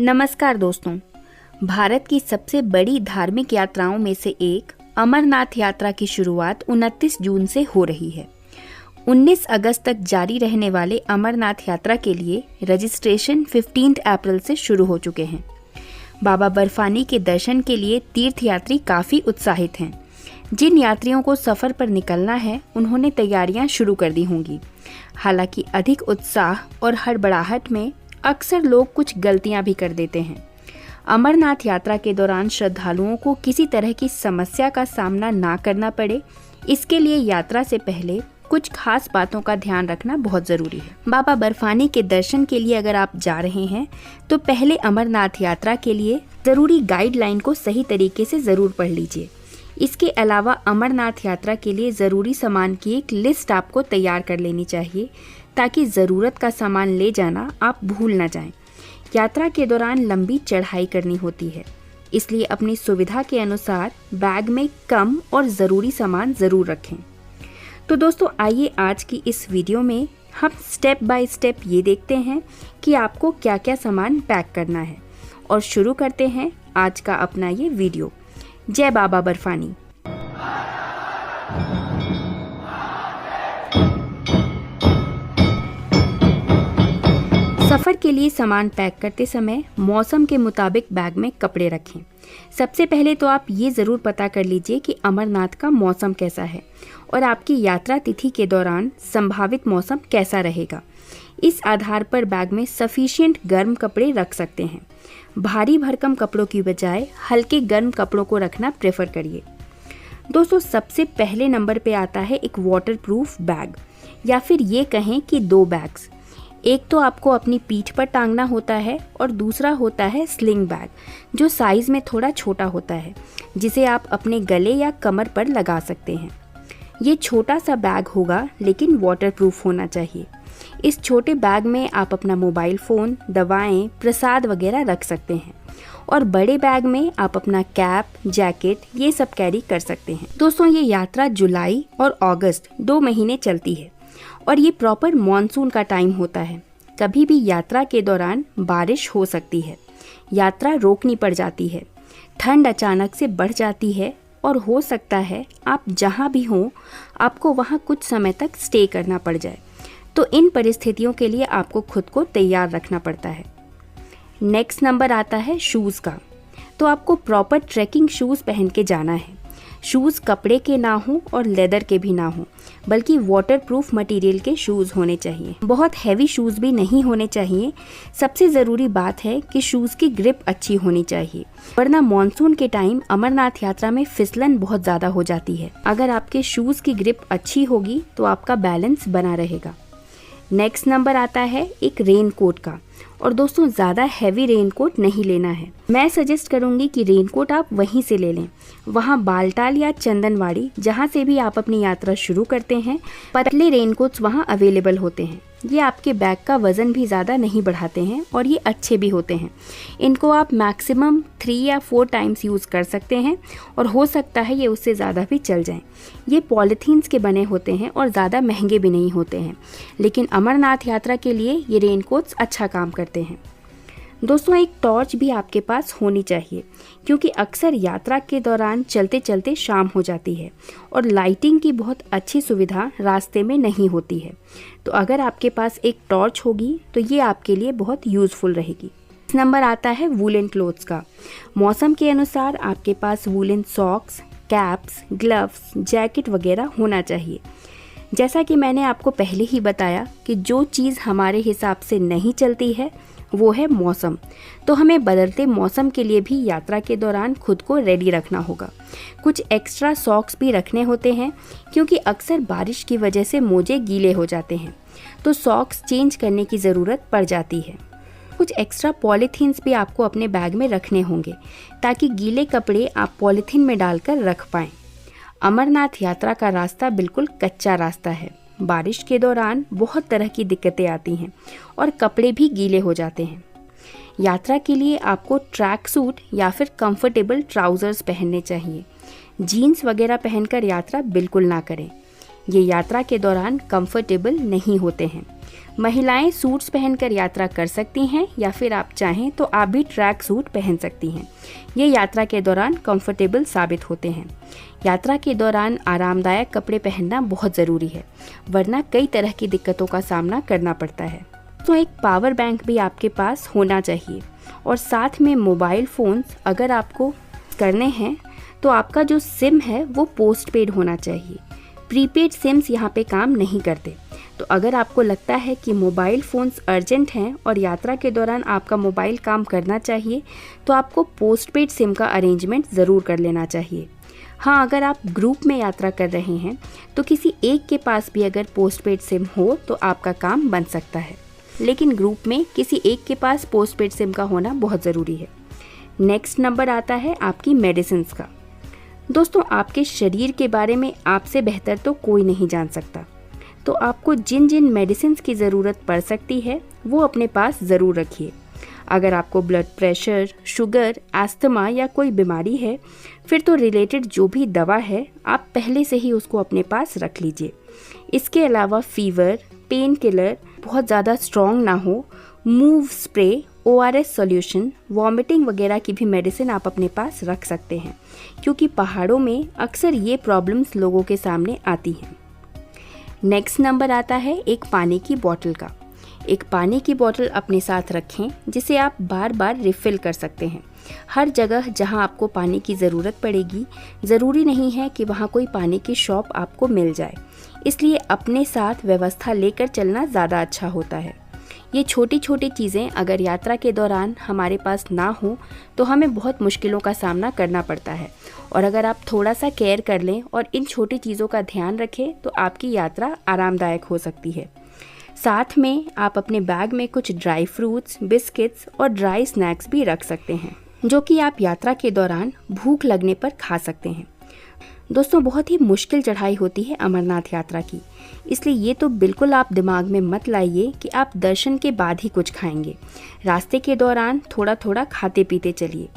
नमस्कार दोस्तों। भारत की सबसे बड़ी धार्मिक यात्राओं में से एक अमरनाथ यात्रा की शुरुआत 29 जून से हो रही है। 19 अगस्त तक जारी रहने वाले अमरनाथ यात्रा के लिए रजिस्ट्रेशन 15 अप्रैल से शुरू हो चुके हैं। बाबा बर्फानी के दर्शन के लिए तीर्थयात्री काफ़ी उत्साहित हैं। जिन यात्रियों को सफ़र पर निकलना है उन्होंने तैयारियां शुरू कर दी होंगी। हालांकि अधिक उत्साह और हड़बड़ाहट में अक्सर लोग कुछ गलतियां भी कर देते हैं। अमरनाथ यात्रा के दौरान श्रद्धालुओं को किसी तरह की समस्या का सामना ना करना पड़े, इसके लिए यात्रा से पहले कुछ खास बातों का ध्यान रखना बहुत ज़रूरी है। बाबा बर्फानी के दर्शन के लिए अगर आप जा रहे हैं तो पहले अमरनाथ यात्रा के लिए ज़रूरी गाइडलाइन को सही तरीके से ज़रूर पढ़ लीजिए। इसके अलावा अमरनाथ यात्रा के लिए ज़रूरी सामान की एक लिस्ट आपको तैयार कर लेनी चाहिए ताकि ज़रूरत का सामान ले जाना आप भूल ना जाएं। यात्रा के दौरान लंबी चढ़ाई करनी होती है, इसलिए अपनी सुविधा के अनुसार बैग में कम और ज़रूरी सामान ज़रूर रखें। तो दोस्तों, आइए आज की इस वीडियो में हम स्टेप बाय स्टेप ये देखते हैं कि आपको क्या क्या सामान पैक करना है और शुरू करते हैं आज का अपना ये वीडियो। जय बाबा बर्फानी। सफ़र के लिए सामान पैक करते समय मौसम के मुताबिक बैग में कपड़े रखें। सबसे पहले तो आप ये ज़रूर पता कर लीजिए कि अमरनाथ का मौसम कैसा है और आपकी यात्रा तिथि के दौरान संभावित मौसम कैसा रहेगा। इस आधार पर बैग में सफिशिएंट गर्म कपड़े रख सकते हैं। भारी भरकम कपड़ों की बजाय हल्के गर्म कपड़ों को रखना प्रेफर करिए। दोस्तों, सबसे पहले नंबर पे आता है एक वाटरप्रूफ बैग, या फिर ये कहें कि 2 बैग्स। एक तो आपको अपनी पीठ पर टांगना होता है और दूसरा होता है स्लिंग बैग, जो साइज़ में थोड़ा छोटा होता है, जिसे आप अपने गले या कमर पर लगा सकते हैं। ये छोटा सा बैग होगा लेकिन वाटरप्रूफ होना चाहिए। इस छोटे बैग में आप अपना मोबाइल फ़ोन, दवाएं, प्रसाद वगैरह रख सकते हैं और बड़े बैग में आप अपना कैप, जैकेट ये सब कैरी कर सकते हैं। दोस्तों, ये यात्रा जुलाई और अगस्त 2 महीने चलती है और ये प्रॉपर मॉनसून का टाइम होता है। कभी भी यात्रा के दौरान बारिश हो सकती है, यात्रा रोकनी पड़ जाती है, ठंड अचानक से बढ़ जाती है और हो सकता है आप जहाँ भी हों आपको वहाँ कुछ समय तक स्टे करना पड़ जाए। तो इन परिस्थितियों के लिए आपको खुद को तैयार रखना पड़ता है। नेक्स्ट नंबर आता है शूज़ का। तो आपको प्रॉपर ट्रैकिंग शूज़ पहन के जाना है। शूज़ कपड़े के ना हों और लेदर के भी ना हों, बल्कि वाटरप्रूफ मटेरियल के शूज़ होने चाहिए। बहुत हैवी शूज़ भी नहीं होने चाहिए। सबसे ज़रूरी बात है कि शूज़ की ग्रिप अच्छी होनी चाहिए, वरना मॉनसून के टाइम अमरनाथ यात्रा में फिसलन बहुत ज़्यादा हो जाती है। अगर आपके शूज़ की ग्रिप अच्छी होगी तो आपका बैलेंस बना रहेगा। नेक्स्ट नंबर आता है एक रेन कोट का। और दोस्तों, ज़्यादा हैवी रेन कोट नहीं लेना है। मैं सजेस्ट करूँगी कि रेन कोट आप वहीं से ले लें। वहाँ बालटाल या चंदनवाड़ी, जहाँ से भी आप अपनी यात्रा शुरू करते हैं, पतले रेन कोट्स वहाँ अवेलेबल होते हैं। ये आपके बैग का वज़न भी ज़्यादा नहीं बढ़ाते हैं और ये अच्छे भी होते हैं। इनको आप मैक्सिमम 3 या 4 टाइम्स यूज़ कर सकते हैं और हो सकता है ये उससे ज़्यादा भी चल जाएं। ये पॉलीथीन्स के बने होते हैं और ज़्यादा महंगे भी नहीं होते हैं, लेकिन अमरनाथ यात्रा के लिए ये रेन कोट्स अच्छा काम करते हैं। दोस्तों, एक टॉर्च भी आपके पास होनी चाहिए, क्योंकि अक्सर यात्रा के दौरान चलते चलते शाम हो जाती है और लाइटिंग की बहुत अच्छी सुविधा रास्ते में नहीं होती है। तो अगर आपके पास एक टॉर्च होगी तो ये आपके लिए बहुत यूज़फुल रहेगी। नंबर आता है वूलन क्लोथ्स का। मौसम के अनुसार आपके पास woollen socks, caps, gloves, jacket वगैरह होना चाहिए। जैसा कि मैंने आपको पहले ही बताया कि जो चीज़ हमारे हिसाब से नहीं चलती है वो है मौसम। तो हमें बदलते मौसम के लिए भी यात्रा के दौरान खुद को रेडी रखना होगा। कुछ एक्स्ट्रा सॉक्स भी रखने होते हैं, क्योंकि अक्सर बारिश की वजह से मोजे गीले हो जाते हैं, तो सॉक्स चेंज करने की ज़रूरत पड़ जाती है। कुछ एक्स्ट्रा पॉलीथीन्स भी आपको अपने बैग में रखने होंगे, ताकि गीले कपड़े आप पॉलीथीन में डालकर रख पाएँ। अमरनाथ यात्रा का रास्ता बिल्कुल कच्चा रास्ता है। बारिश के दौरान बहुत तरह की दिक्कतें आती हैं और कपड़े भी गीले हो जाते हैं। यात्रा के लिए आपको ट्रैक सूट या फिर कंफर्टेबल ट्राउज़र्स पहनने चाहिए। जीन्स वगैरह पहनकर यात्रा बिल्कुल ना करें। ये यात्रा के दौरान कंफर्टेबल नहीं होते हैं। महिलाएं सूट्स पहनकर यात्रा कर सकती हैं या फिर आप चाहें तो आप भी ट्रैक सूट पहन सकती हैं। ये यात्रा के दौरान कंफर्टेबल साबित होते हैं। यात्रा के दौरान आरामदायक कपड़े पहनना बहुत ज़रूरी है, वरना कई तरह की दिक्कतों का सामना करना पड़ता है। तो एक पावर बैंक भी आपके पास होना चाहिए और साथ में मोबाइल फ़ोन्स अगर आपको करने हैं तो आपका जो सिम है वो पोस्ट पेड होना चाहिए। प्रीपेड सिम्स यहाँ पे काम नहीं करते। तो अगर आपको लगता है कि मोबाइल फ़ोन्स अर्जेंट हैं और यात्रा के दौरान आपका मोबाइल काम करना चाहिए तो आपको पोस्टपेड सिम का अरेंजमेंट ज़रूर कर लेना चाहिए। हाँ, अगर आप ग्रुप में यात्रा कर रहे हैं तो किसी एक के पास भी अगर पोस्टपेड सिम हो तो आपका काम बन सकता है, लेकिन ग्रुप में किसी एक के पास पोस्टपेड सिम का होना बहुत ज़रूरी है। नेक्स्ट नंबर आता है आपकी मेडिसिन्स का। दोस्तों, आपके शरीर के बारे में आपसे बेहतर तो कोई नहीं जान सकता, तो आपको जिन जिन मेडिसिन्स की ज़रूरत पड़ सकती है वो अपने पास ज़रूर रखिए। अगर आपको ब्लड प्रेशर, शुगर, अस्थमा या कोई बीमारी है फिर तो रिलेटेड जो भी दवा है आप पहले से ही उसको अपने पास रख लीजिए। इसके अलावा फीवर, पेन किलर बहुत ज़्यादा स्ट्रॉन्ग ना हो, move spray, ORS solution, vomiting वगैरह की भी मेडिसिन आप अपने पास रख सकते हैं, क्योंकि पहाड़ों में अक्सर ये प्रॉब्लम्स लोगों के सामने आती हैं। नेक्स्ट नंबर आता है एक पानी की बोतल का। एक पानी की बोतल अपने साथ रखें जिसे आप बार बार रिफ़िल कर सकते हैं। हर जगह जहां आपको पानी की ज़रूरत पड़ेगी, ज़रूरी नहीं है कि वहां कोई पानी की शॉप आपको मिल जाए, इसलिए अपने साथ व्यवस्था लेकर चलना ज़्यादा अच्छा होता है। ये छोटी छोटी चीज़ें अगर यात्रा के दौरान हमारे पास ना हो तो हमें बहुत मुश्किलों का सामना करना पड़ता है, और अगर आप थोड़ा सा केयर कर लें और इन छोटी चीज़ों का ध्यान रखें तो आपकी यात्रा आरामदायक हो सकती है। साथ में आप अपने बैग में कुछ ड्राई फ्रूट्स, बिस्किट्स और ड्राई स्नैक्स भी रख सकते हैं, जो कि आप यात्रा के दौरान भूख लगने पर खा सकते हैं। दोस्तों, बहुत ही मुश्किल चढ़ाई होती है अमरनाथ यात्रा की, इसलिए ये तो बिल्कुल आप दिमाग में मत लाइए कि आप दर्शन के बाद ही कुछ खाएंगे। रास्ते के दौरान थोड़ा थोड़ा खाते पीते चलिए।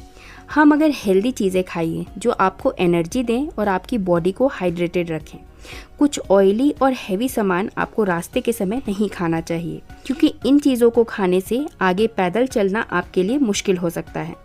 हम मगर हेल्दी चीज़ें खाइए जो आपको एनर्जी दें और आपकी बॉडी को हाइड्रेटेड रखें। कुछ ऑयली और हैवी सामान आपको रास्ते के समय नहीं खाना चाहिए, क्योंकि इन चीज़ों को खाने से आगे पैदल चलना आपके लिए मुश्किल हो सकता है।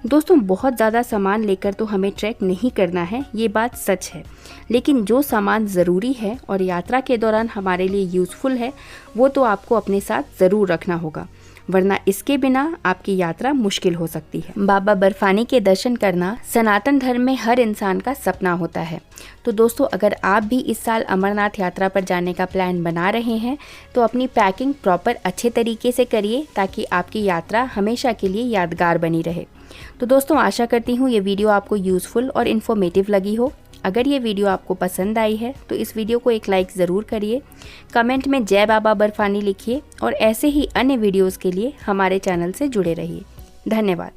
दोस्तों, बहुत ज़्यादा सामान लेकर तो हमें ट्रैक नहीं करना है, ये बात सच है, लेकिन जो सामान ज़रूरी है और यात्रा के दौरान हमारे लिए यूज़फुल है वो तो आपको अपने साथ ज़रूर रखना होगा, वरना इसके बिना आपकी यात्रा मुश्किल हो सकती है। बाबा बर्फानी के दर्शन करना सनातन धर्म में हर इंसान का सपना होता है। तो दोस्तों, अगर आप भी इस साल अमरनाथ यात्रा पर जाने का प्लान बना रहे हैं तो अपनी पैकिंग प्रॉपर अच्छे तरीके से करिए, ताकि आपकी यात्रा हमेशा के लिए यादगार बनी रहे। तो दोस्तों, आशा करती हूँ ये वीडियो आपको यूज़फुल और इन्फॉर्मेटिव लगी हो। अगर ये वीडियो आपको पसंद आई है तो इस वीडियो को एक लाइक ज़रूर करिए, कमेंट में जय बाबा बर्फानी लिखिए और ऐसे ही अन्य वीडियोज़ के लिए हमारे चैनल से जुड़े रहिए। धन्यवाद।